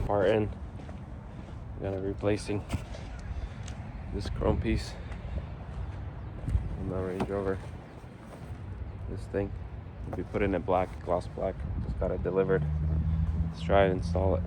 part in. I'm gonna be replacing this chrome piece on the Range Rover. This thing will be put in it black, gloss black. Just got it delivered. Let's try and install it.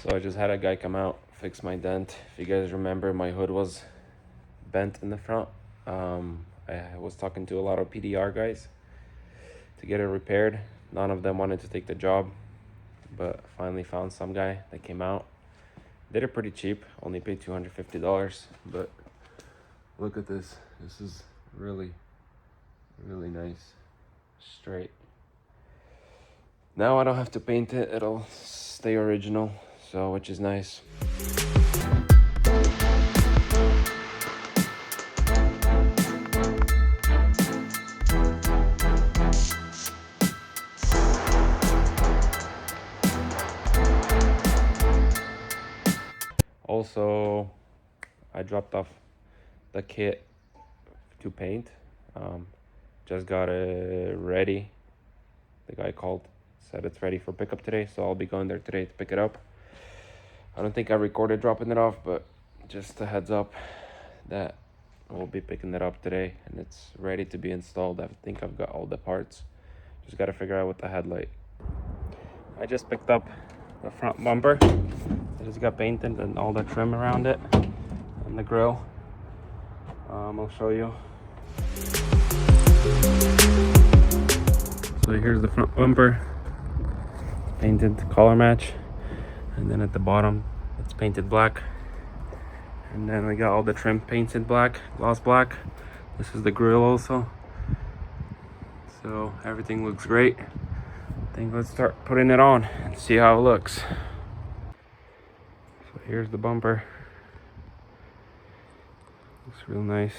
So I just had a guy come out, fix my dent. If you guys remember, my hood was bent in the front. I was talking to a lot of PDR guys to get it repaired. None of them wanted to take the job, but finally found some guy that came out. Did it pretty cheap, only paid $250, but look at this. This is really nice, straight. Now I don't have to paint it, it'll stay original, so which is nice. Also, I dropped off the kit to paint. Just got it ready. The guy called, said it's ready for pickup today, so I'll be going there today to pick it up. I don't think I recorded dropping it off, but just a heads up that we'll be picking it up today and it's ready to be installed. I think I've got all the parts. Just got to figure out with the headlight. I just picked up the front bumper. It just got painted and all the trim around it and the grill. I'll show you. So here's the front bumper, painted color match, and then at the bottom it's painted black, and then we got all the trim painted black, gloss black. This is the grill also, so everything looks great. I think let's start putting it on and see how it looks. So here's the bumper. Looks real nice.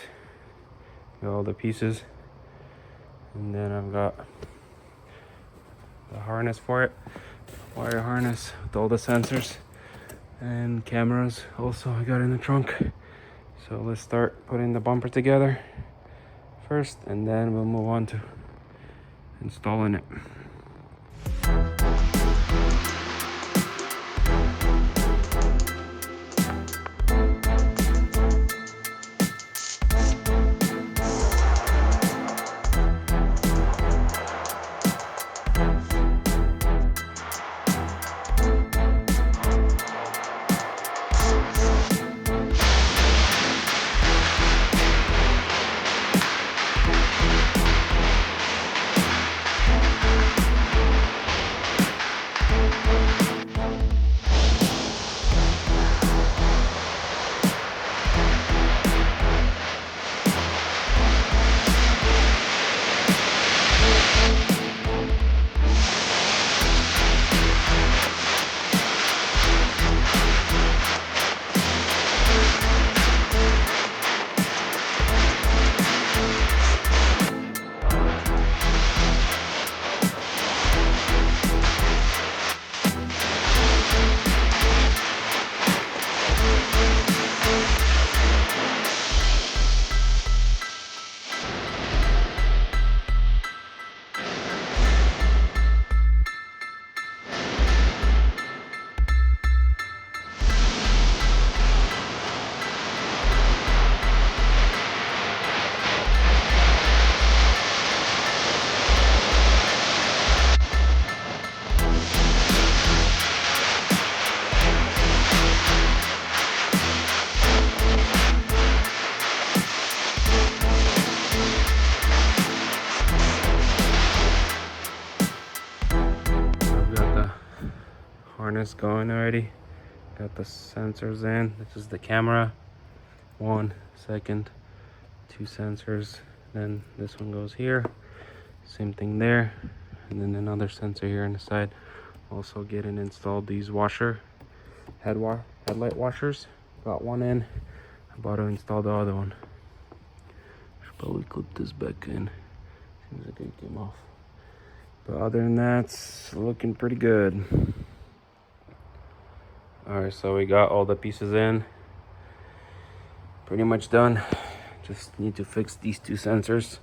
Got all the pieces, and then I've got the harness for it, wire harness with all the sensors and cameras also I got in the trunk. So let's start putting the bumper together first, and then we'll move on to installing it. Harness going already. Got the sensors in. This is the camera. 1 second, 2 sensors. Then this one goes here. Same thing there. And then another sensor here on the side. Also getting installed these headlight washers. Got one in. About to install the other one. Should probably clip this back in. Seems like it came off. But other than that, it's looking pretty good. Alright, so we got all the pieces in. Pretty much done. Just need to fix these two sensors.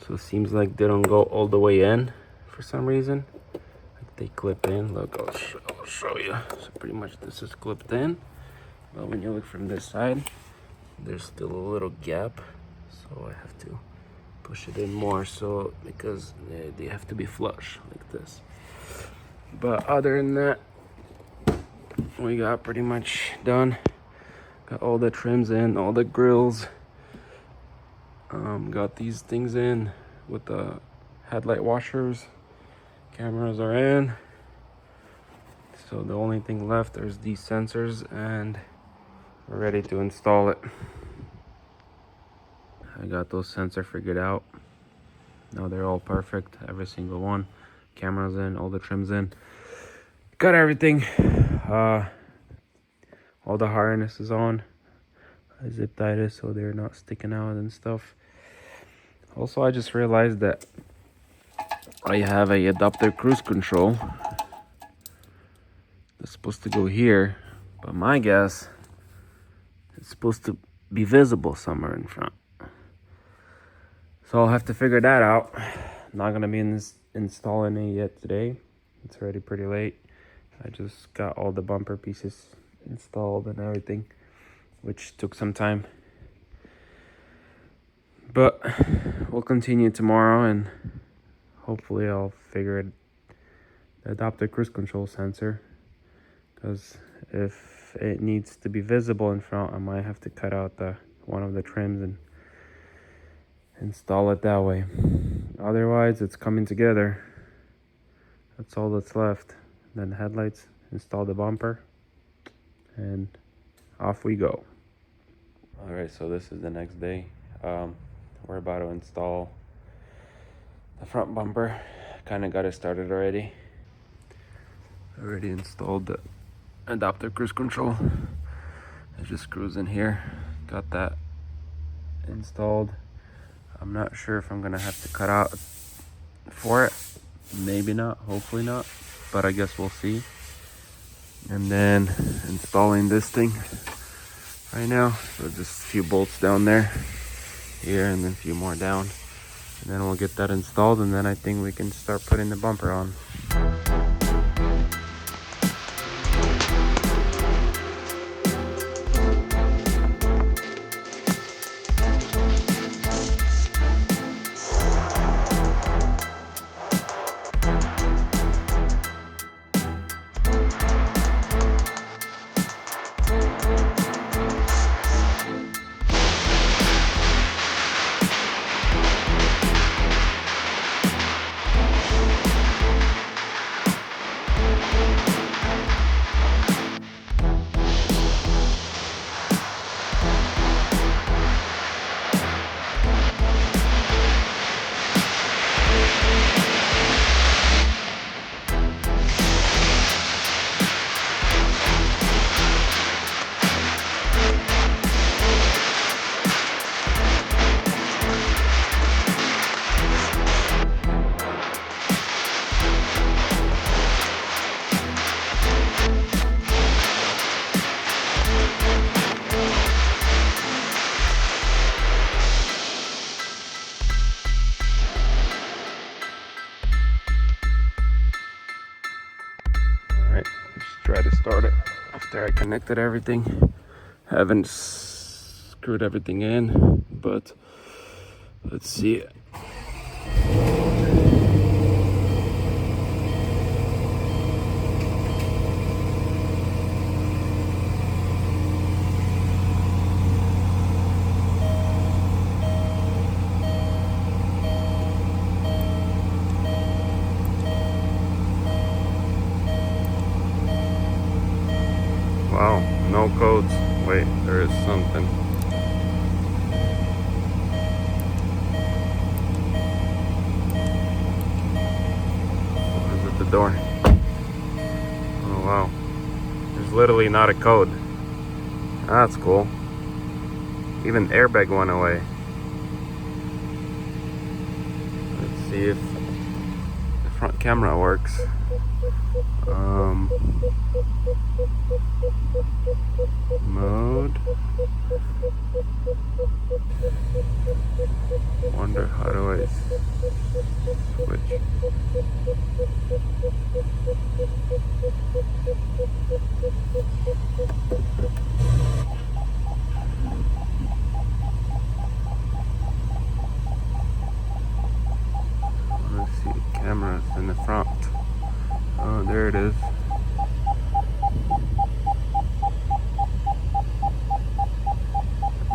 So it seems like they don't go all the way in for some reason. Like they clip in. Look, I'll show you. So pretty much this is clipped in. But when you look from this side, there's still a little gap. So I have to push it in more, so because they have to be flush like this. But other than that, we got pretty much done. Got all the trims in, all the grills. Got these things in with the headlight washers. Cameras are in. So the only thing left is these sensors, and we're ready to install it. I got those sensors figured out. Now they're all perfect, every single one. Cameras in, all the trims in. Got everything. All the harnesses on. I zip tied it so they're not sticking out and stuff. Also, I just realized that I have a adaptive cruise control that's supposed to go here, but my guess it's supposed to be visible somewhere in front. So I'll have to figure that out. Not gonna be installing it yet today. It's already pretty late. I just got all the bumper pieces installed and everything, which took some time. But we'll continue tomorrow, and hopefully I'll figure it, the adaptive cruise control sensor, because if it needs to be visible in front, I might have to cut out one of the trims and install it that way. Otherwise, it's coming together. That's all that's left. Then the headlights, install the bumper, and off we go. All right, so this is the next day. We're about to install the front bumper. Kind of got it started already. Already installed the adaptive cruise control. It just screws in here. Got that installed. I'm not sure if I'm gonna have to cut out for it. Maybe not, hopefully not, but I guess we'll see. And then installing this thing right now. So just a few bolts down there, here, and then a few more down. And then we'll get that installed, and then I think we can start putting the bumper on. Try to start it after I connected everything. Haven't screwed everything in, but let's see. Wow, no codes. Wait, there is something. What is at the door? wow. There's literally not a code. That's cool. Even the airbag went away. Let's see if the front camera works. Mode. Wonder how do I switch? Let's see, cameras in the front. Oh, there it is.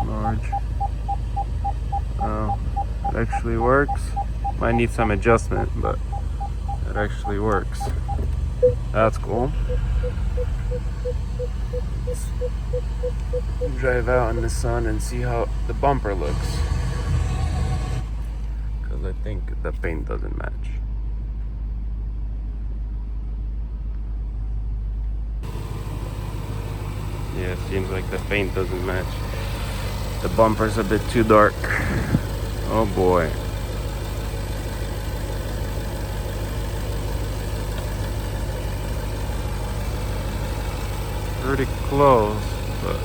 Large. Oh, it actually works. Might need some adjustment, but it actually works. That's cool. Let's drive out in the sun and see how the bumper looks. Because I think the paint doesn't match. Yeah, it seems like the paint doesn't match. The bumper's a bit too dark. Oh boy. Pretty close, but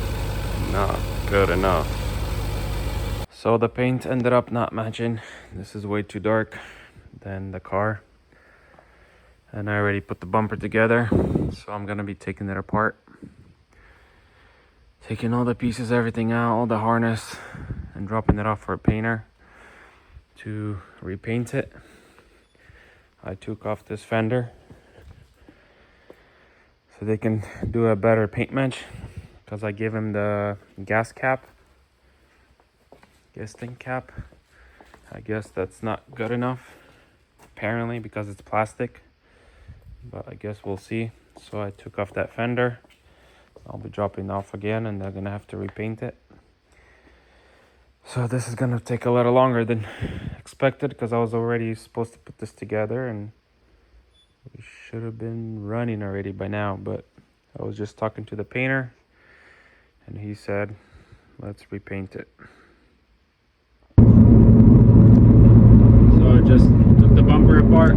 not good enough. So the paint ended up not matching. This is way too dark than the car. And I already put the bumper together, so I'm gonna be taking it apart. Taking all the pieces, everything out, all the harness, and dropping it off for a painter to repaint it. I took off this fender so they can do a better paint match, because I gave him the gas tank cap. I guess that's not good enough, apparently, because it's plastic, but I guess we'll see. So I took off that fender. I'll be dropping off again, and they're gonna have to repaint it. So this is gonna take a little longer than expected, because I was already supposed to put this together and we should have been running already by now. But I was just talking to the painter and he said, let's repaint it. So I just took the bumper apart,